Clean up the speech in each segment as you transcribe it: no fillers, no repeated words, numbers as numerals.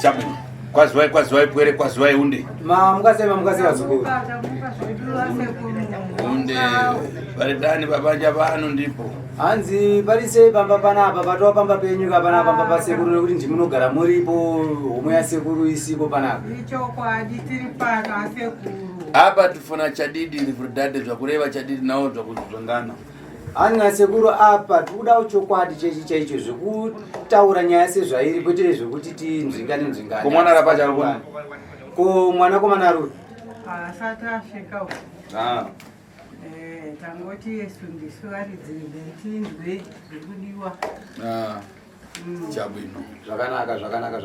chabu. Kwazwai pwere kwazwai unde. Mukasema zukuru. Unde baridani babanja bano ndipo. Hanzi parise pamba panapa patwa pamba penyu kapana pamba pasekuru nekuti ndimunogara muripo homwe yasekuru isipo panapa. Icho kwadi tiri pano asekuru. Apa tufuna chadidi livurdade zvakureva chadidi nawo zvakuzvongana. Ani sekuru apa tikuda uchokwadi chaicho zvekutaura nyaya sezvairi kwete zvekuti tinzvingane. Ko mwana rapacha rukuni? Ko mwana komana ruri? Asati asvika uko. Tangoti Yesu ndisu aridzinde tindwe zvekudiwa. Chabwino. Zvakanaka.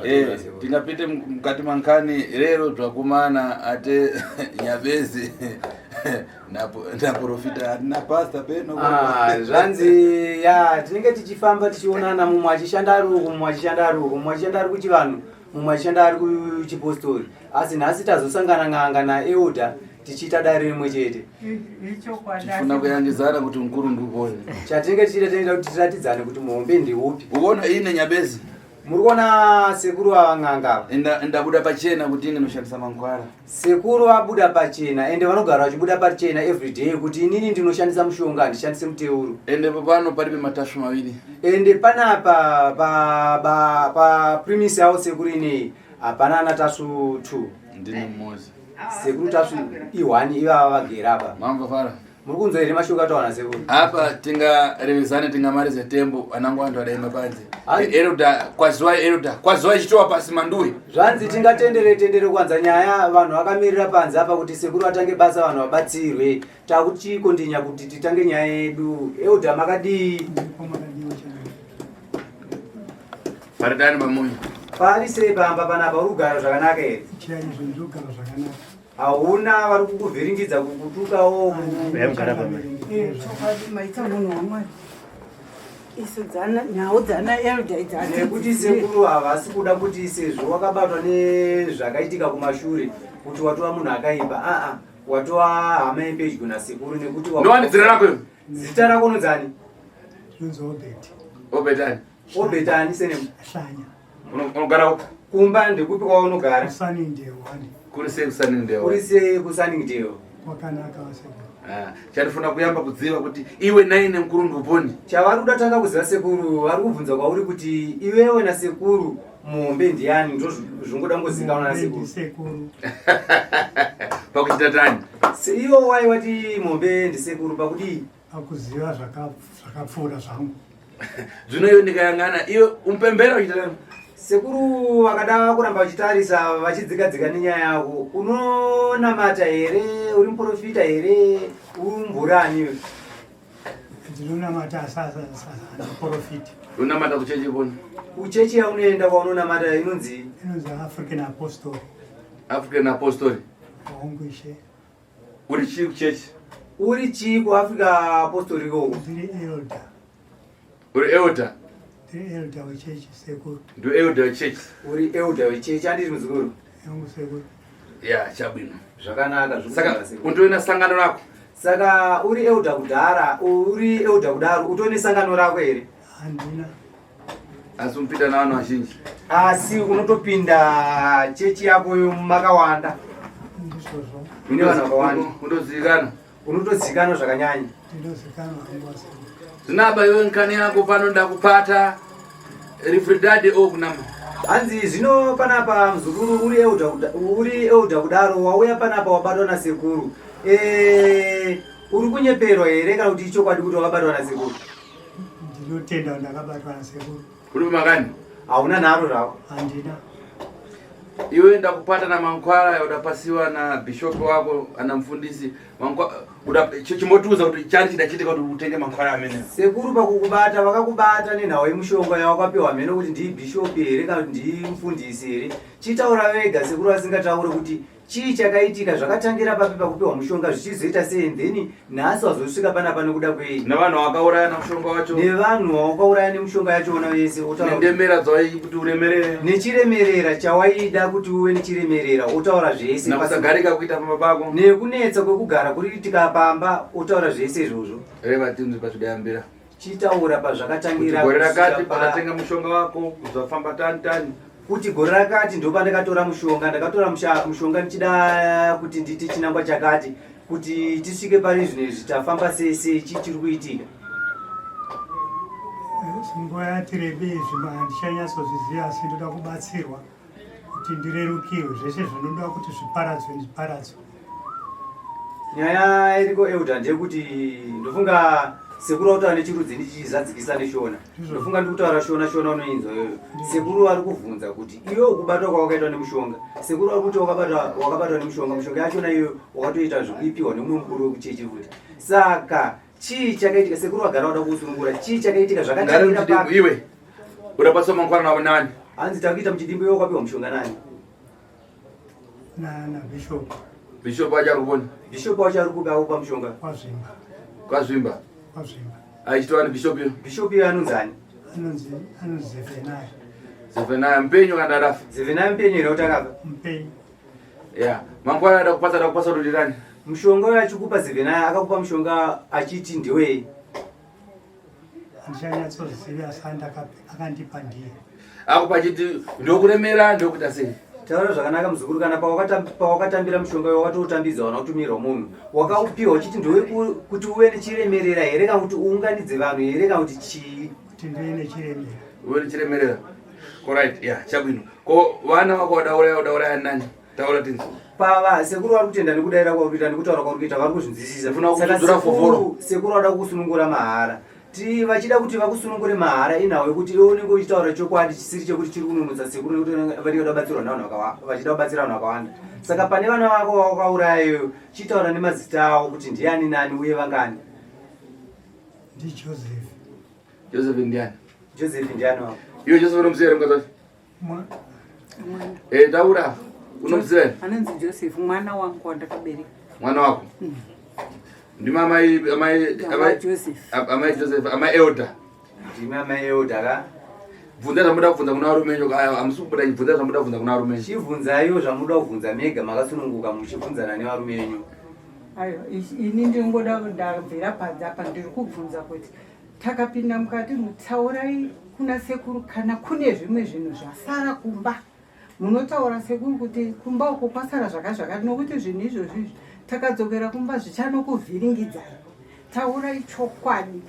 Tingapite mukati mankani rero zvakumana ate nyabezi na profita na pastor peno. Zvanzi ya tinenge tichifamba tichionana mumwe achishanda ari uko mumwe achishanda ari kuchivanhu mumwe achishanda ari kuchipostori asi nhasi tazosangana ng'anga naEuda tichita dare rimwe chete. Tifuna kuyangidzana kuti mukuru ndupone. Chatinenge tichida kuti tiratidzane kuti muhombe ndiupi. Ukoona ine nyabezi. Muri kuona sekuru avang'anga. Ndabuda pachena kuti inge noshandisa mankwara. Sekuru abuda pachena ende vanogara vachibuda pachena every day kuti inini ndinoshandisa mushonga ndishandise muteuro. Ende pano paribe matashu maviri. Ende panapa pa premise yawo sekuru ine hapana anatashu 2. Ndine mmozi. Sekuru tashu i1 ivava vagera apa. Mambo fara. Muri kunzwa ere mashoko atawana sekuru? Apa tingarevezane tingamarize tembo anangu antu adaima panze. Kwazwai chitowa pasi mandui. Zvanzi tingatendere kwanza nyaya vanhu vakamirira panze apa kuti sekuru atange basa vanhu vabatsirwe. Takuchikondinya kuti titange nyaya yedu. Euda makadi. Paridani pamunyu. Parise pamba panapa urugara zvakanaka ere? Chiyani zvindogara zvakanaka. Hauna vari kukuvhiringidza kukutukawo. Chokwadi maita munhu wamwari. Isu nyawo dzana Elda idzana. Nekuti sekuru havasi kuda kuti sezvo wakabatwa nezvakaitika kumashure kuti watova munhu akaipa. Watova hama yepedyo nasekuru nekuti Ndowani zita rako? Zita rako nonzani? Zvonzi Obed. Obedani. Obedani sene Hlanya. Unogara kumba ndekupi kwaunogara? Kusanindeo. Kurise kusanindeo. Kurise kusanindeo. Kwakanaka wasekuru. Chandifuna kuyamba kudziva kuti iwe naine mukuru nduponi. Chavari kuda tanga kuziva sekuru vari kubvunza kwauri kuti iwewe nasekuru muhombe ndiani ndo zvingoda ngozikanwa nasekuru. Sekuru. Pakuchita tani? Iwo waiwati muhombe ndisekuru pakudii? Pakuziva zvakapfuura zvangu. Zvino iwe ndikayangana iwe umpembera uchita tani? Sekuru vakada kuramba vachitarisa vachidzika nenyaya yako. Unonamata here? Uri muprofita here? Uri mburani? Ndinonamata sasa profita. Unamata kuchechi poni? Kuchechi yaunoenda kwaunonamata inonzi? Inonzi African Apostle. African Apostle. Waungwishe. Uri chii kuchechi? Uri chii kuAfrica Apostolic koko? Ndiri Elda. Uri Elda? Ndiri Elda wechechi sekuru. Ndo Elda wechechi? Uri Elda wechechi andiri muzukuru? Yangu sekuru. Ya, chabwino. Zvakanaka. Saka untoina sangano rako? Saka uri Elda kudhara, utone sangano rako here? Handina. Asi umpinda navanhu vazhinji? Asi unotopinda chechi yako makawanda. Ndizvozvo. Mune vanhu vakawanda. Undozivikanwa? Unotozivikanwa zvakanyanya. Ndinozivikanwa hangu wasekuru. Zvinaba iwe nkani yako panoda kupata refridade okunama. Hanzi zvino panapa muzukuru uri Elda kudaro wauya panapa wabatwa nasekuru. Uri kunyeperwa here kana kuti ichokwadi kuti wakabatwa nasekuru? Ndinotenda ndakabatwa nasekuru. Uri mumakani? Hauna nharo rako? Handina. Iwe ndakupata na mankwara udapasiwa na bishop wako ana mfundisi chimbotuza kuti chani chidachitika kuti utenge mankwara amene. Sekuru pakukubata vakakubata nenhau yemushonga yawakapiwa mheno kuti ndii bishop here kana kuti ndii mufundisi here. Chitaura vega sekuru asingataure kuti chii chakaitika zvakatangira papi pakupiwa mushonga zvichizoita sei then nhasi wazosvika panapa nekuda kwei. Nevanhu vakauraya namushonga wacho. Nevanhu vakauraya nemushonga yachona wese. Nendemera dzawaidi kuti uremerere. Nechiremerera chawaida kuti uve nechiremerera otaura zvese. Nakusagarika kuita pamba pako. Nekunetsa kwekugara kuriitika pamba otaura zvese izvozvo. Reva tinzwi pazvidayambira. Chitaura pazvakatangira. Gore rakati pakatenga mushonga wako kuzofamba tani. kuti gore rakati ndo pandakatora mushonga, ndakatora mushonga ndichida kuti nditi chinangwa chakati kuti tisvike pari zvinezvi tafamba sese chiri kuitika. Nguva yatirebe izvi handichanyatsoziziva asi ndoda kubatsirwa kuti ndirerukiwe zvese zvinoda kuti zviparadzwe. Nyaya iriko Elder ndeyekuti ndofunga sekuru utaura nechirudzi ndichizadzikisa neshona. Ndofunga ndikutaura shona unoinzwa iyoyo. Sekuru ari kuvhunza kuti iwe ukubatwa kwawakaitwa nemushonga. Sekuru ari kuti wakabatwa nemushonga, mushonga yachona iyo wakatoita zvekuipiwa nemumwe mukuru wekuchechi futi. Saka chii chakaitika? Sekuru agara wada kusunungura chii chakaitika zvakatangira papi? Iwe unabatwa mangwana nawe nani? Hanzi takuita muchidimbo iwe wakapiwa mushonga nani? NaBishop. Bishop acha ruboni. Bishop wacho ari kupa mushonga Kwazvimba. Aichitwa ni Bishop yo. Bishop yo anonzani? Anonzi Zvino. Zvino mpenyu kana ndafa. Zvino mpenyu ere utakafa? Mpenyu. Yeah. Mangwana adakupasa rudirani. Mushonga wachikupa Zvino akakupa mushonga achiti ndiwe. Handichanyatsoziva sanda akandipa ndiye. Akupa chiti ndokuremera ndokuita sei? Taura zvakanaka muzukuru, kana pawakatambira mushonga wakatotambidza wanakutumirwa munhu wakaupiwa uchiti ndiwe kuti uve nechiremerera here kana kuti uunganidze vanhu here kana kuti chii? Kuti ndive nechiremerera. Uve nechiremerera. Correct. Yeah, chabwino. Ko vana vako wadauraya nani? Taura tinzi. Pava sekuru vari kutenda nekudaira kwauri nekutaura kwauri kuita vari kuzvinzwisisa. Saka sekuru vada kusunungura mahara. Vachida kuti vakusunungure mahara inawo yekuti iwe unenge uchitaura chokwadi chisiri chekuti chiri kununutsa sekuru nekuti vanenge vabatsirwa navanhu vachida kubatsira vanhu vakawanda. Saka pane vana vako wakaurayo chitaura nemazita avo kuti ndiani nani uye vangani? NdiJoseph. Joseph ndiani? Joseph ndiani wako? Iwe Joseph unomziva mukazati? Taura. Unomziva? Anonzi Joseph, mwana wangu wandakabereka. Mwana wako? Ndimi amai Joseph, amai Elder. Ndimi amai Elder ka? Bvunza zvamuda kubvunza kuna varume nyoka aya, hamusi kubuda bvunza zvamuda kubvunza kuna varume. Chibvunzayo zvamuda kubvunza mega makasununguka muchibvunzana nevarume venyu. Ayo, ini ndingoda ndabvira padza apa ndiri kubvunza kuti takapinda mukati mutaurai kuna sekuru kana kune zvimwe zvinhu zvasara kumba. Munotaura sekuru kuti kumba uko kwasara zvakazvakati nokuti zvinhu izvozvi takadzokera kumba zvichanokuvhiringidzai. Taurai chokwadi.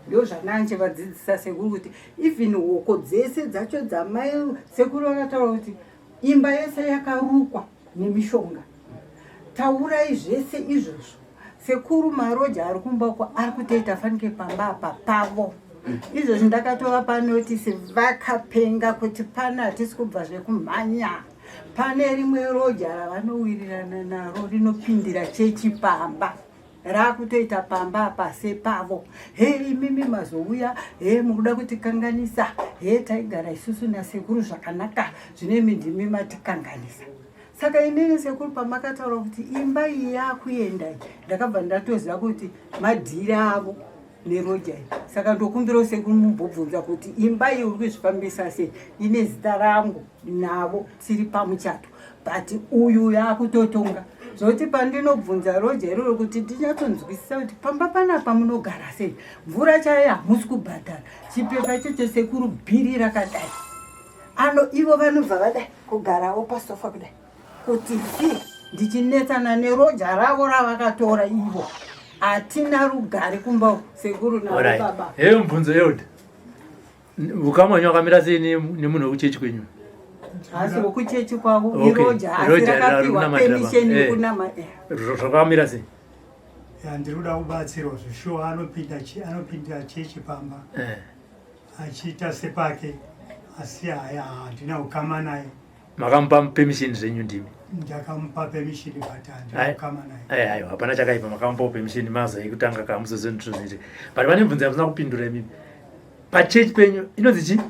Ndio zvananje vadzidzisa sekuru kuti even hoko dzese dzacho dzamai sekuru vakataura kuti imba yese yakarukwa nemishonga. Taurai zvese izvozvo. Sekuru maroja ari kumba uko ari kutoita fanike pamba apa pavo. Izvozvo ndakatovapa notisi vakapenga kuti pana hatisi kubva zvekumhanya. Pane rimwe roja ravanowirirana naro rinopindira chechi pamba. Rakutoita pamba pase pavo. Imimi mazouya, mukuda kutikanganisa. Taigara isusu nasekuru zvakanaka, zvine ndimi matikanganisa. Saka inini sekuru pamakataura kuti imba iyi yakuenda, ndakabva ndatoziva kuti madhira avo neroja iyi. Saka ndokumbira sekuru mumbobvunza kuti imba iyi uri kuzvifambisa sei, ine zita rangu navo tiri pamuchato. But uyu yakutotonga. Zvoti pandinobvunza roja iroro kuti ndinyatsonzwisisa kuti pamba panapa munogara sei, mvura chayo hamusi kubhadhara, chipepa chacho sekuru bhiri rakadai. Ivo vanobva vadai kugarawo pasofa kudai kuti ndichinetsana neroja ravo ravakatora ivo. Hatina rugare kumba sekuru naro baba. Mubvunzo yeuda ukamanya wakamira sei nemunhu wekuchechi kwenyu? Asi wokuchechi kwavo iroja asi rakapiwa permission yekunama. Zvakamira sei? Ndiri kuda kubatsirwa zvishuwa anopinda chechi pamba achiita sepake asi handina kukama naye. Makamupa permission zvenyu ndimi? Ndakamupa permission but handina kukama naye. Aiwa, hapana chakaipa, makamupa permission maza yekutanga kamusozvenituzoite. But vane bvunzo yamusina kupindura imimi. Pachechi penyu inonzi chii?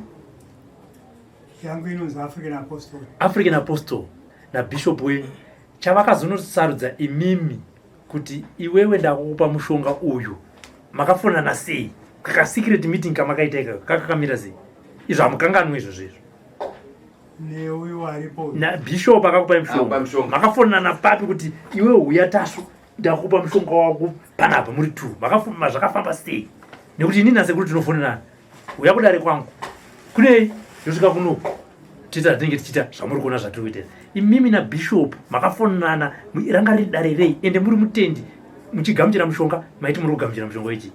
Yangu inonzi African Apostle. African Apostle naBishop wenyu chavakazonosarudza imimi kuti iwewe ndakukupa mushonga uyu makafonana sei? Kaka secret meeting kamakaita ikako kakakamira sei? Izvo hamukanganwi izvozvo. Neuyu waripo naBishop akakupa mushonga makafonana papi kuti iwe uya tasu ndakukupa mushonga wako panapa muri 2 zvakafamba sei? Nekuti inini nasekuru tinofonana uya kudare kwangu kunei yosvika kuno tita tinge tichita zvamuri kuona zvatiri kuita. Imimi naBishop makafonana ranga riri dare rei ende muri mutendi muchigamuchira mushonga maiti muri kugamuchira mushonga ichi.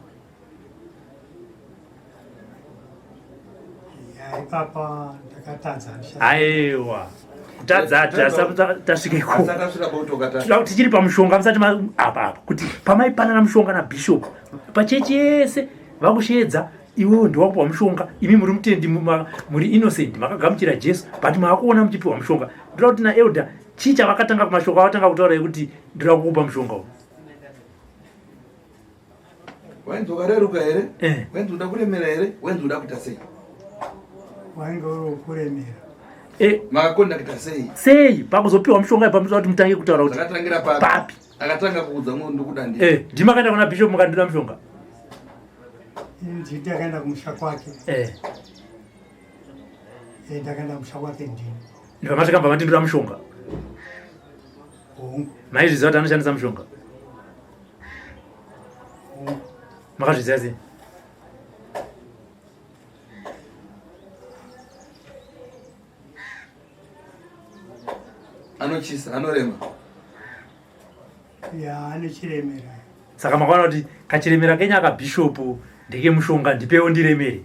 Papa ndakatadza. Aiwa. Kutadza tasvika iko. Tichiri pamushonga musati apa kuti pamaipanana mushonga naBishop pachechi yese vakushedza iwewe ndiwakupiwa mushonga imi muri mutendi muri innocent makagamuchira Jesu but maakuona muchipiwa mushonga. Ndinoda kuti naelder chicha vakatanga kumashoko avatanga kutaura kuti ndira kukupa mushonga uyu. Wenzi ukareruka here? Wenzi uda kuremera here? Wenzi uda kuita sei? Wange uri kuremera. Makakonda kuita sei? Sei pakuzopiwa mushonga pamuzoda kuti mutange kutaura kuti akatangira papi? Akatanga kuudza munhu ndikuda ndiye. Ndimakaenda kuna Bishop mukandira mushonga. Nditi akaenda kumusha kwake. Ndakaenda kumusha kwake ndini. Ndipamasvikamba matindira mushonga. Maizviziva kuti anoshandisa mushonga. Makazviziva sei? Anochisa, anorema. Ya, anochiremera. Saka makaona kuti kachiremera kenya akaBishop ndeke mushonga ndipewo ndiremere.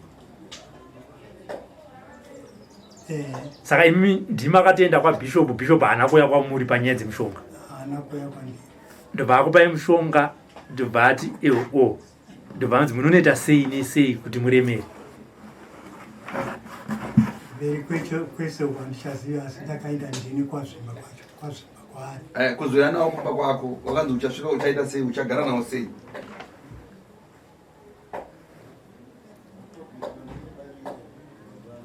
Saka imi ndimakatenda kwaBishop, Bishop haana kuuya kwamuri panyaya dzemushonga. Haana kuuya kwandiri. Ndobva akupai mushonga, ndobva ati ndobva anzi munonoita sei nesei kuti muremere. Mberi kwese kwandichaziva asi ndakaenda ndini kwazvimba kwaari. Kuzoya nawo kumba kwako wakanzi uchasvika uchaita sei uchagara nawo sei?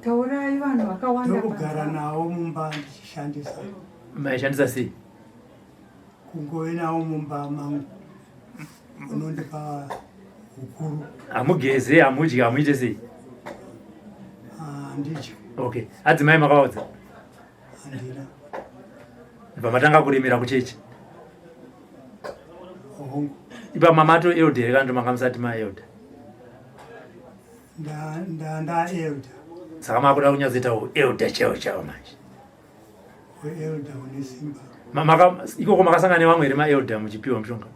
Taurai vanhu vakawanda. Ndokugara nawo mumba ndichishandisa. Maishandisa sei? Kungove nawo mumba mangu unondipa ukuru. Hamugeze, hamudyi, hamuite sei? Handidyi. Okay. Adzimai makaudza? Handina. Ndibva matanga kuremera kuchechi. Hongu. Ipa mamato elder here kanto manga musati maelder. Elder. Saka makuda kunyazoitawo elder chaiwo manje. Elder une simba. Ikoko makasangana nevamwe here maelder muchipiwa mushonga?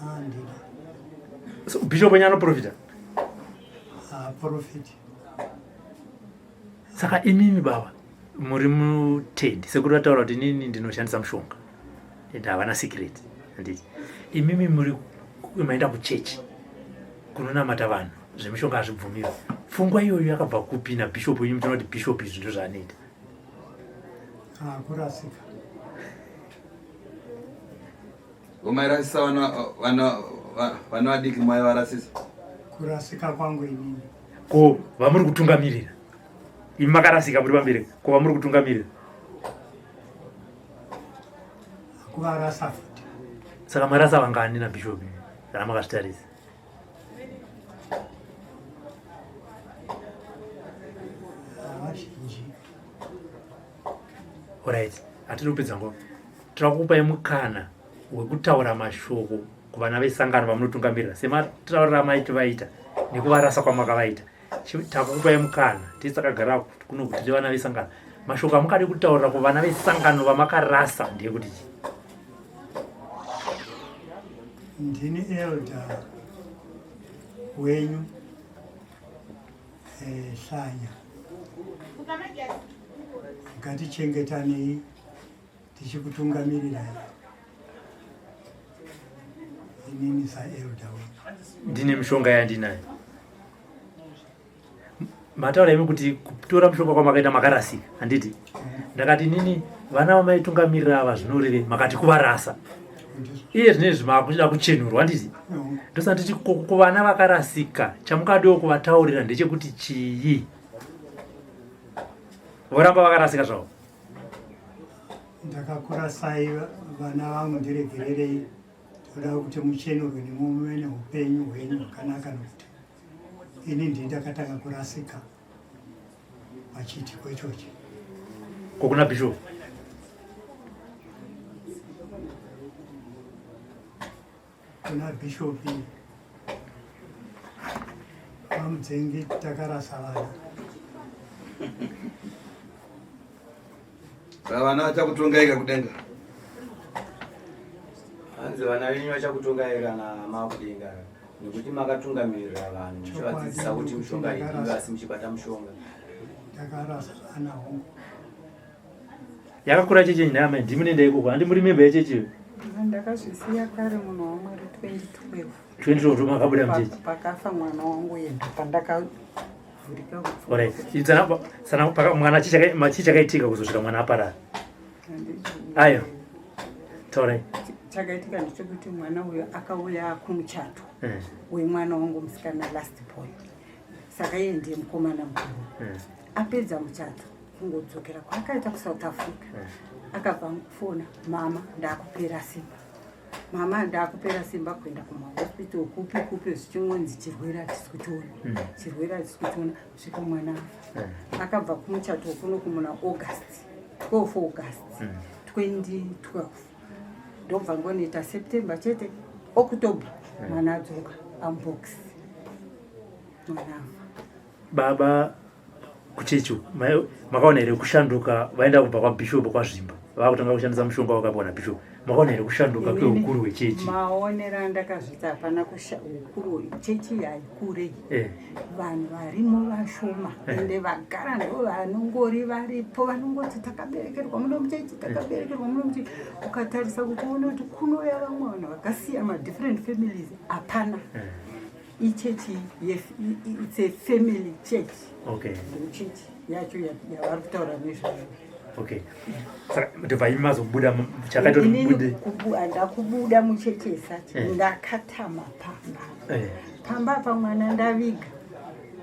Handina. So Bishop wenye anoprofita? Profit. Saka imimi baba muri mutendi sekuri vataura kuti inini ndinoshandisa mushonga ende havana secret handiti. Imimi muri maenda kuchechi kunonamata vanhu zvemushonga hazvibvumirwa. Pfungwa iyoyo yakabva kupi naBishop wenyu mutoona kuti Bishop izvi ndo zvaanoita? Kurasika. Umairasisa vana vadiki maivarasisa? Kurasika kwangu inini. Ko vamuri kutungamirira imi makarasika muri pamberi ko vamuri kutungamirira? Kuvarasa futi. Saka marasa vangani naBishop kana makazvitarisa? Vazhinji. Alright, hatiri kupedza nguva. Tiri kukupai mukana wekutaura mashoko kuvana vesangano vamunotungamirira semataurira maiti vaita nekuvarasa kwamakavaita. Takukupai mukana tisi takagara kuno kuti tiri vana vesangano. Mashoko amukade kutaurira kuvana vesangano vamakarasa ndeyekuti ndini elder wenyu Hlanya. Ngatichengetanei tichikutungamirira. Inini saelder wenyu. ndine mushonga yandinayo. Mataura imi kuti kutora mushonga kwamakaita makarasika handiti? Ndakati nini vana vamaitungamirira ava zvinoreve makati kuvarasa. Iye zvinezvi makuchida kuchenurwa handiti? Ndosati titi kuvana vakarasika chamukadiwo kuvataurira ndechekuti chii? Voramba vakarasika zvavo? Ndakakura sai vana vangu ndiregererei. Toda kuti muchenurwe nemuve neupenyu hwenyu hwakanaka nokuti ini ndini ndakatanga kurasika pachitiko ichochi. Kokuna Bishop? Kuna Bishop vamudzengi takarasa vana Vana vachakutongaika kudenga. Hanzi vana venyu vachakutongaika na makudenga. Nekuti makatungamirira vanhu muchivadzidzisa kuti mushonga idiwa asi muchibata mushonga. Ndakarasa ana hongu. Yakakura cheche nyama ndimi nenda ikoko handi muri member yecheche. Ndakazvisiya kare munhu waMwari 2012. 2012 makabuda mcheche. Pakafa mwana wangu yenda pandakavhurika. Alright. Idzana sana paka mwana chichakaitika kuzosvika mwana aparara. Ayo. Tore. Chakaitika ndechekuti mwana uyo akauya kumuchato wemwana wangu musikana last boy. Saka iye ndiye mukomana mukuru. Apedza muchato kungodzokera kwaakaita kuSouth Africa. Akabva fona mama ndakupera simba. Mama ndakupera simba kuenda kumahospital kupi zvichingwanzi chirwere hatisi kuchiona. Chirwere hatisi kuchiona svika mwana afa. Akabva kumuchato kuno kumuna August 12 August 2012. Ndobva ngonoita September chete October mwana adzoka unbox mwana afa. Baba kuchechu makaona here kushanduka vaenda kubva kwaBishop kwaZvimba vakutanga kushandisa mushonga wakapona Bishop makaona here kushanduka kweukuru hwechechi maonero andakazvita hapana ukuru chechi haikure vanhu varimo vashoma ende vagara ndo vanongori varipo vanongoti takaberekerwa muno muchechi takaberekerwa muno muchechi ukatarisa kuti uone kuti kunouya vamwe vanhu vakasiya madifferent families hapana. Ichechi it's a family church. Okay. Church yacho yavari kutaura nezvayo. Okay. Saka ndobva imazobuda chakaita kuti mubude. Ndakubuda muchechi esachi ndakatama pamba. Pamba apa mwana ndaviga.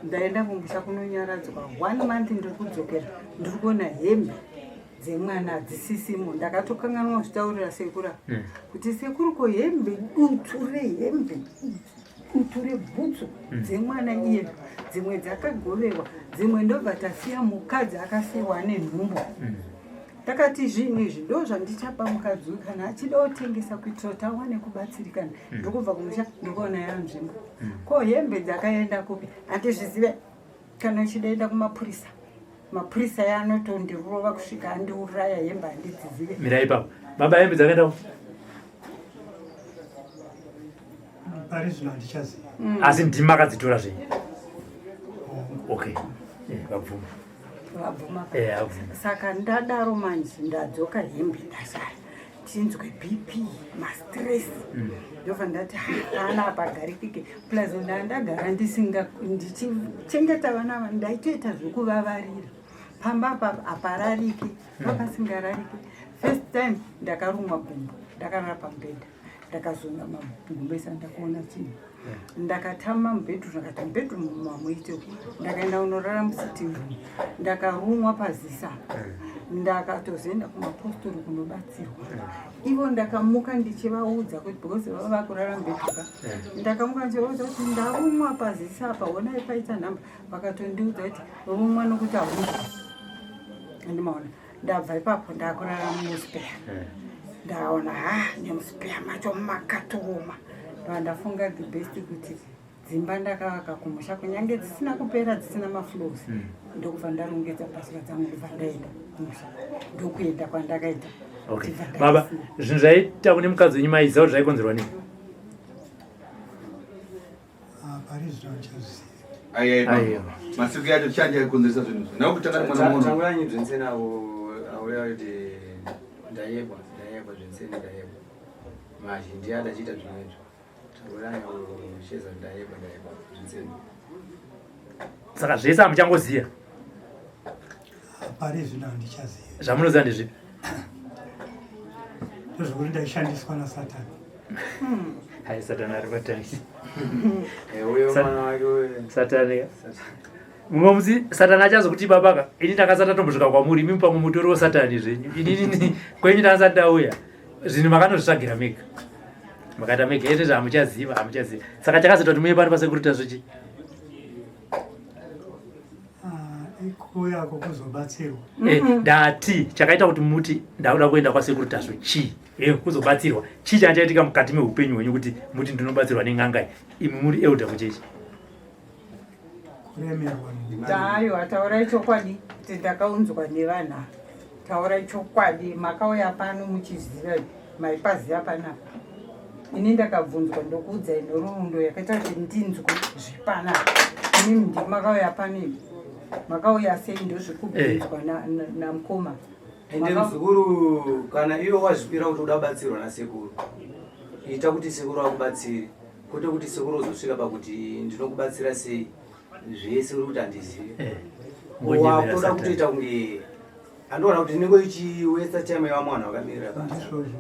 Ndaenda kumusha kunonyaradzwa 1 month ndiri kudzokera ndiri kuona hembe dzemwana hadzisisimo. Ndakatokanganwa zvitaurira sekuru kuti sekuru ko hembe dutu rehembe utore bhutsu dzemwana iye dzimwe dzakagoverwa dzimwe ndobva tasiya mukadzi akasiyiwa nenhumbu. Takati zvinhu izvi ndo zvandichapa mukadzi uyu kana achida kutengesa kuitira kuti awane kubatsirikana. Ndiri kubva kumusha ndikuona yanzvimbo ko hembe dzakaenda kupi handizvizive kana uchidaenda kumapurisa mapurisa yanotondirova kusvika andiuraya hembe handidzizive. Mira ipapo baba hembe dzakaenda Parizvino handichaziva. Asi ndimi makadzitora zvenyu. Okay. Vabvuma. Vabvuma. Vabvuma. Saka ndadaro manje ndadzoka hembe ndashaya. Chinzwe BP, mastress. Ndobva ndati hapana pagarikike. Plus ndandagara ndichichengeta vana vangu ndaitoita zvekuvavarira. Pamba aparariki, papasingarariki. First time ndakarumwa gumbo, ndakarara pamubhedha. Ndakazonga magumbesa ndakuona chini. Ndakatama mubhedhu ndakati mubhedhu mamuite ndakaenda unorara musitting room ndakarumwa pazisa ndakatozoenda kumapostori kunobatsirwa ivo ndakamuka ndichivaudza kuti because vava vakurara mubhedhuka ndakamuka ndichivaudza kuti ndarumwa pazisa apa honai paita nhamba vakatondiudza kuti rumwa nokuti hauna andimaona ndabva ipapo ndakurara mumuspeya ndaona nemuspeya macho makatoma ndafunga the best kuti dzimba ndakavaka kumusha kunyange dzisina kupera dzisina mafloors ndokubva ndarongedza pashika dzangu ndibva ndaenda kumusha ndokuenda kwandakaita. Okay. Baba zvinhu zvaita kune mukadzi wenyu maiziva kuti zvaikonzerwa nei? Parizvino ndichaziva. Aiwa. Masiku yacho chanje aikonzeresa zvinhu. Nawo kutanga mwana mwana. Tanguranyi zvensena auya kuti ndayebwa zvensena ndayebwa. Mazhinji adachita zvinoizvo. Saka zvese hamuchangoziya? Parizvino handichaziva. Zvamunoziva ndezvipi? Ndozvokuti ndaishandiswa naSatani. Hai Satani ari patangi. Uyo mwana wake Satani. Mumwe musi Satani achazokuti babaka ini ndakasati ndatombosvika kwamuri imi pamwe mutoriwo Satani zvenyu. Inini kwenyu ndakasati ndauya. Zvinhu makanozvitsvagira mega. Makata mega ete hamuchaziva. Saka chakazota kuti muye pano pasekuruta zvichi? Kuya kuzobatsirwa. Ndati chakaita kuti muti ndakuda kuenda kwasekuruta zvichi? Kuzobatsirwa. Chii chachaitika mukati meupenyu hwenyu kuti muti ndinobatsirwa nen'anga imi muri elder muchechi? kuremerwa Tayo ataura chokwadi kuti ndakaunzwa nevanhu. Taura chokwadi makauya pano muchiziva maipaziva panapa. Ini ndakabvunzwa ndokuudzai nhoroondo yakaita kuti ndinzwe zvipanapa. Ini ndimakauya panei. Makauya sei ndozvikubvunzwa namukoma. Ende muzukuru kana iwe wazvipira kuti uda kubatsirwa nasekuru, ita kuti sekuru akubatsire, kwete kuti sekuru uzosvika pakuti ndinokubatsira sei zvese uri kuti handizive. Wakutoda kutoita kunge andoona kuti ndinenge ichiwesta time yamwana wakamirira basa.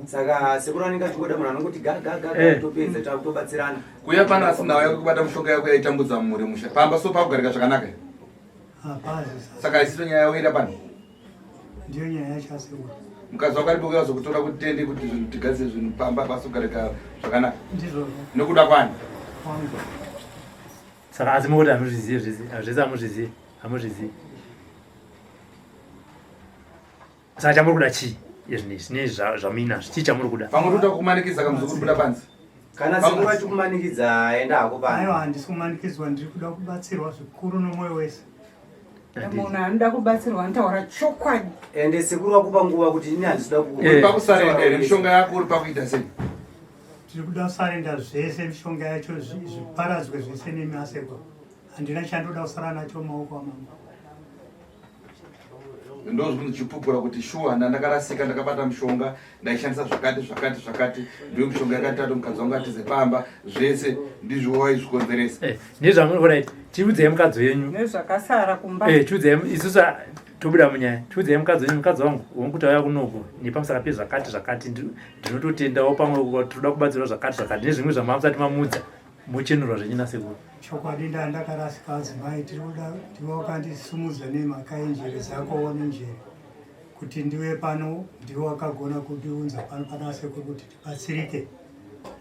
Saka sekuru anenge achikoda munhu anongoti gaga topedza takutobatsirana. Kuya pana asina waya kubata mushonga yako yaitambudza muri musha. Pamba so pakugarika zvakanaka. Saka isito nyaya yoira pana. Ndiyo nyaya yacho asekuru. Mukazi wakaribuka zokutora kutende kuti zvinhu tigadzire zvinhu pamba basi kugarika zvakanaka. Ndizvo. Nokuda kwani? Saka asi mukuti hamuzvizivi zvese hamuzvizivi. Saka chamuri kuda chii izvinezvi zvamina chii chamuri kuda? Pamwe toda kumanikidza kamuzukuru kuda panzi. Kana sekuru achikumanikidza enda hako panzi. Aiwa handisi kumanikidzwa, ndiri kuda kubatsirwa zvikuru nomwoyo wese. Munhu anoda kubatsirwa anotaura chokwadi. Ende sekuru akupa nguva kuti ini handisida uri pakusarenda mishonga yako uri pakuita sei? Tiri kuda kusarenda zvese mishonga yacho zviparadzwe zvese nemi asekuru. Handina chandoda kusara nacho mumaoko amangu. Ndozvinhu chipupura kuti shuwa ndakarasika ndakabata mushonga ndaishandisa zvakati ndiyo mishonga yakatatu mukadzi wangu atize pamba zvese ndizvo waizvikonzeresa. Ndizvamuri kudaiti tiudzei mukadzi wenyu Nezvakasara kumba. Tiudzei isusu tobuda munyaya. Tiudzei mukadzi wenyu, mukadzi wangu wonguti auya kunoku nepamusaka pezvakati ndinototendawo pamwe toda kubatsirwa zvakati nezvimwe zvamamusati mamudza muchenurwa zvenyina sekuru. Chokwadi ndakarasika adzimai, tiri kuda wakandisumudza nemhaka yenjere dzako nenjere kuti ndiwe pano ndiwe wakagona kundiunza pano pana sekuru kuti tibatsirike.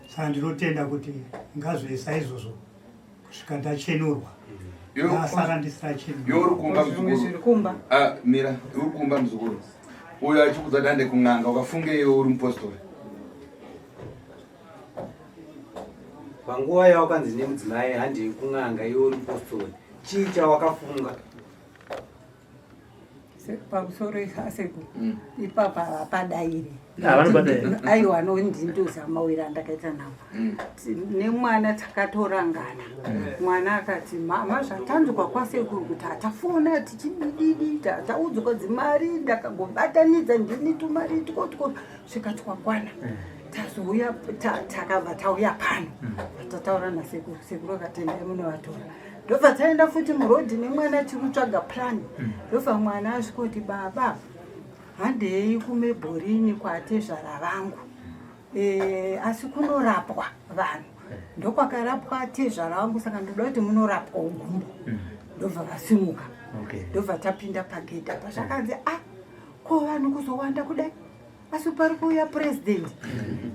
Saka ndinotenda kuti ngazvesa izvozvo kusvika ndachenurwa. Ndasara ndisirachenurwa. Yo uri kumba muzukuru. Mira, uri kumba muzukuru. Uyo achikudza dande kun'anga ukafunge iwe uri mupostori. Panguva yawakanzi nemudzimai handei kun'anga iwe uri mupostori, chii chawakafunga? Pamusoro asekuru ipapa hapadairi. Aiwa anondindoza mawira andakaita nawo. Nemwana takatorangana. Mwana akati mama zvatanzwa kwasekuru kuti hatafona tichidididi taudzwa dzimari ndakagobatanidza ndini tumari tukotiko svikati kwakwana. Tazouya takabva tauya pano tataura nasekuru. Sekuru akatendai munovatora. Ndobva taenda futi murodhi nemwana tiri kutsvaga plani. Ndobva mwana asvika kuti baba handei kumebhorini kwatezvara vangu asi kunorapwa vanhu. Ndokwakarapwa tezvara vangu saka ndoda kuti munorapwa ugumbo. Ndobva vasimuka. Ndobva tapinda pagedha pazvakanzi ko vanhu kuzowanda kudai asi pari kuuya president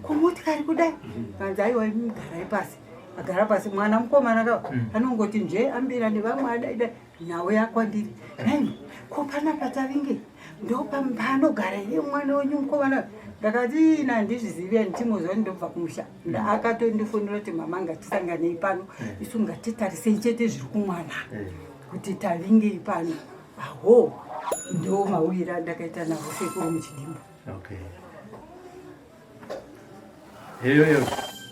kumotikari kudai. Kanzi aiwa garai pasi. Agara pasi mwana mukomana anongoti nje ambira nevamwe adaida nawe yakwandiri. Nai ko panapa tavinge ndopanogara iye mwana wenyu mukomana. Ndakati handizvizivi ndimuzwa ndobva kumusha. Akatondifonera kuti mama ngatisanganei pano isu ngatitarisei chete zviri kumwana kuti tavingei pano. Aho ndo mawira ndakaita nawo sekuru muchidimba. Heyo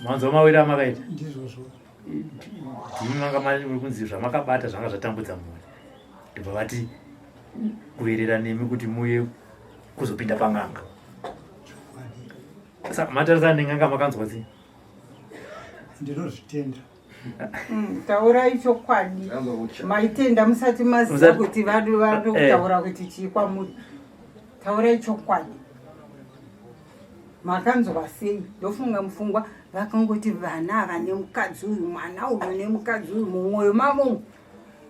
manzo mawira makaita ndizvozvo. ndimi manga muri kunzi zvamakabata zvanga zvatambudza muri ndibva vati kuyerera nemi kuti muye kuzopinda pang'anga. Saka matarisana neng'anga makanzwa sei? Ndinozvitenda. Taurai chokwadi. Maitenda musati maziva kuti vari kutaura kuti chii kwamuri. Taurai chokwadi. Makanzwa sei? Ndofunga mufungwa vakangoti vana vane mukadzi uyu mwana uyu nemukadzi uyu mumwoyo mamo.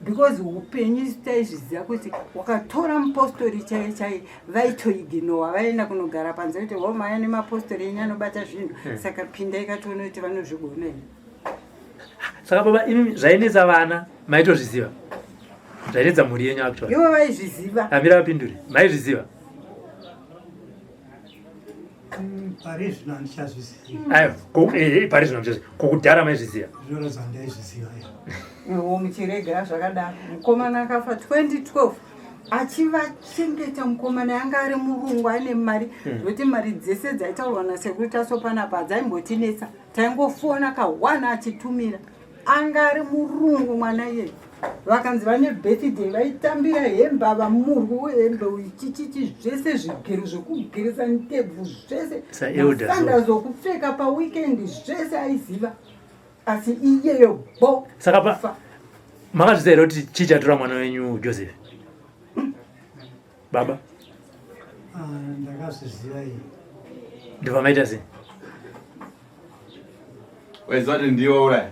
Because upenyu taizviziva kuti wakatora mupostori chaiye vaitoiginowa vaenda kunogara panze kuti homaya nemapostori enyu anobata zvinhu. Saka pinda ikatoona kuti vanozvigona here. Saka baba imi zvainetsa vana maitozviziva? Zvainetsa mhuri yenyu actually? Ivo vaizviziva. Hamira vapinduri maizviziva? Parizvino handichazviziva. Parizvino handichazviziva. Kukudhara maizviziva. Zvinoratidza ndaizviziva. Iwo muchiregera zvakadaro. Mukomana akafa 2012. Achivachengeta mukomana yanga ari murungu ane mari zvokuti mari dzese dzaitaurwa nasekuru taso panapa dzaimbotinetsa taingofona kawana achitumira anga ari murungu mwana iye vakanzi vane birthday vaitambira hembe vamurwi wehembe uchichichi zvese zvigero zvekugeresa ndebvu zvese sanda zvokupfeka paweekend zvese aiziva asi iyeyo bo saka makazviziva here kuti chichatora mwana wenyu Joseph? Baba? Ndakazviziva iyi. Ndibva maita sei? Wezoti ndiwo ura.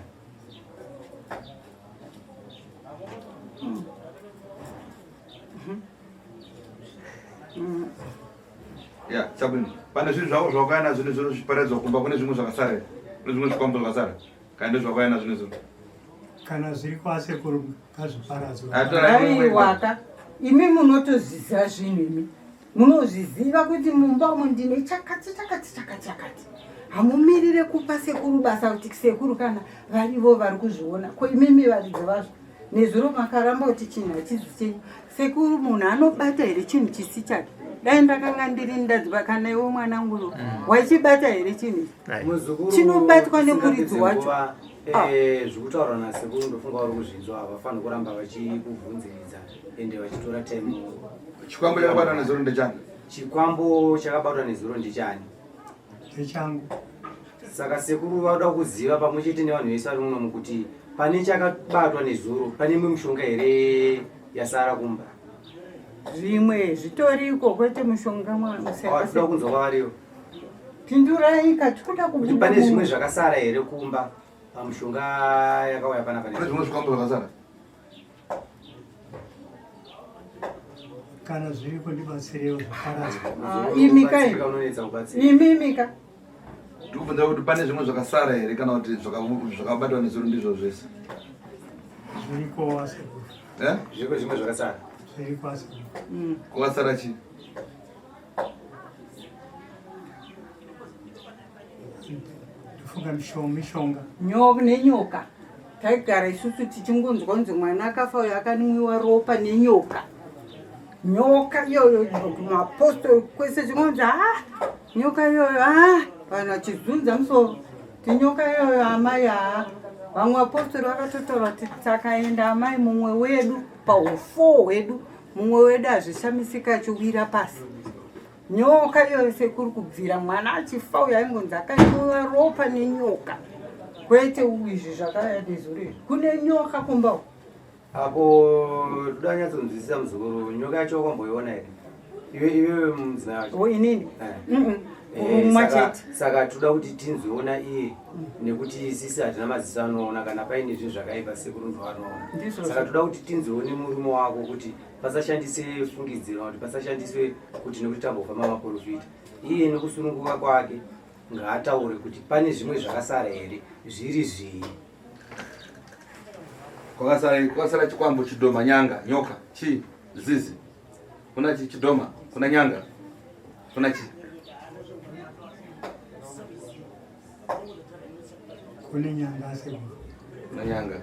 Ya, sabuni. Pane zvinhu zvako zvawakana zvine zviparadzwa kumba kune zvimwe zvakasara. Kune zvimwe zvikombo zvakasara. Kana zvawakana zvine zvinhu. Kana zviri kwasekuru ngazviparadzwe. Aiwaka. Imi munotoziva zvinhu imi. Munozviziva kuti mumba umu ndine chakati. Hamumirire kupa sekuru basa kuti sekuru kana varivo vari kuzviona. Ko imimi varidzi vazvo. Nezuro makaramba kuti chinhu hachizi chenyu. Sekuru munhu anobata here chinhu chisi chake. Dai ndakanga ndiri ndadziva kana iwe mwanangu wachibata here chinhu chinobatwa nemuridzi wacho. Zvekutaura nasekuru ndofunga vari kuzvinzwa havafani kuramba vachikubvunziridza ende vachitora time. Chikwambo chakabatwa nezuro ndechani? Chikwambo chakabatwa nezuro ndechani? Ndechangu. Saka sekuru vauda kuziva pamwe chete nevanhu vese vari muno kuti pane chakabatwa nezuro pane imwe mishonga here yasara kumba? Zvimwe zvitoriko kwete mushonga mwamuseka. Toda kunzwa kwavariwo. Pindurai katikuda kuti pane zvimwe zvakasara here kumba pamushonga yakauya panapa. Pane zvimwe zvikwambo zvakasara? Kana zviriko ndibatsirewo zvaparadzwa. Imika imimika. Ndikubvunza kuti pane zvimwe zvakasara here kana kuti zvakabatwa nezuro ndizvo zvese? Zviriko wasekuru. Zviriko zvimwe zvakasara? Zviriko wasekuru. Kwakasara chii? Mishonga. Nenyoka. Taigara isusu tichingonzwa kunzi mwana akafa uyo akanwiwa ropa nenyoka. Nyoka iyoyo mapostori kwese chingonzi nyoka iyoyo vanhu vachizunza musoro kuti nyoka iyoyo amai vamwe apostori vakatotaura kuti takaenda amai mumwe wedu paufo hwedu mumwe wedu hazvishamisika achiwira pasi. Nyoka iyoyo sekuru kubvira mwana achifa uyo aingonzi akanwiwa ropa nenyoka. Kwete izvi zvakauya nezuro kune nyoka kumba. Apo toda nyatsonzwisisa muzukuru nyoka yacho wakamboiona here? Iwewe muzina wacho? Inini? Saka toda kuti tinzwiona iye nekuti sisi hatina maziso anoona kana paine zvinhu zvakaipa sekuru ndovanoona. Saka toda kuti tinzwione murume wako kuti pasashandise fungidziro kuti pasashandiswe kuti nekuti tambofamba maprofita. Iye nekusununguka kwake ngaataure kuti pane zvimwe zvakasara here zviri zvii. Kwakasara chikwambo chidhoma nyanga nyoka chi zizi kuna chidhoma kuna nyanga kuna chi kune nyanga sekuru. kuna nyanga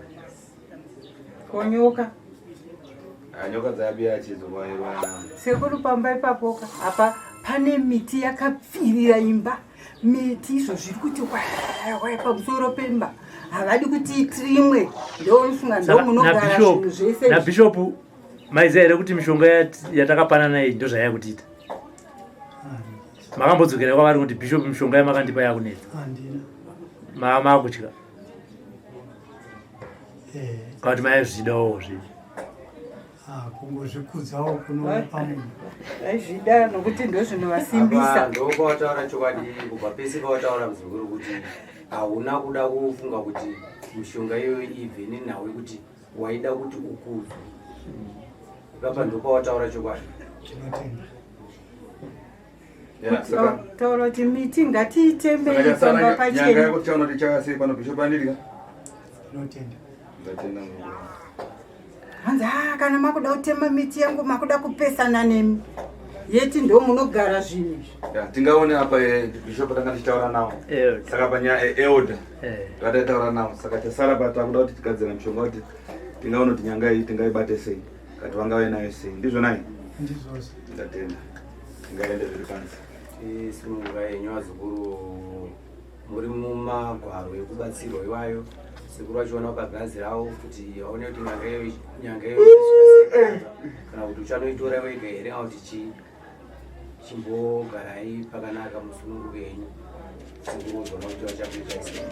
konyoka nyoka dzabia chizowaiwa sekuru pamba ipapoka apa pane miti yakapfirira imba. Miti izvo zviri kuti wai pamusoro pemba havadi kuti trimwe ndofunga ndomunogara zvinhu zvese. NaBishop maiziva here kuti mishonga yatakapanana iyi ndozvaya kutiita? Makambodzokera kwavari kuti Bishop mishonga yamakandipa yakunetsa? Handina. Makutya? Kana kuti maizvidawo zvinhu? Kungozvikudzawo kunopa munhu. Aizvida nokuti ndozvinovasimbisa. Ndokwataura chokwadi kubva pese pawataura muzukuru kuti hauna kuda kufunga kuti mishonga iyoyo ibve nenhau yekuti waida kuti ukudzwe. Papa ndopawataura chokwadi. Taura kuti miti ngatiitembei pamba pachena. Nyanga yako tauna kuti chakasei pano Bishop andirika? Tinotenda. Ndatenda. Hanzi kana makuda kutema miti yangu makuda kupesana nemi. yeti ndo munogara zvinhu izvi. Tingaone apa Bishop tanga tichitaura nawo. Saka panyaya elder. Takataura nawo. Saka tasara patakuda kuti tigadzira mushonga kuti tingaone kuti nyanga iyi tingaibate sei. Kati vangave nayo sei. Ndizvo nai? Ndizvo. Ndatenda. Tingaende zviri pansi. Simunga yenyu wazukuru muri mumagwaro ekubatsirwa iwayo. Sekuru achiona ukagadzirawo kuti aone kuti nyanga iyo kana kuti uchanoitora wega here kana kuti chimbogarai pakanaka musununguko yenyu. Sekuru uzoona kuti vachakuita sei.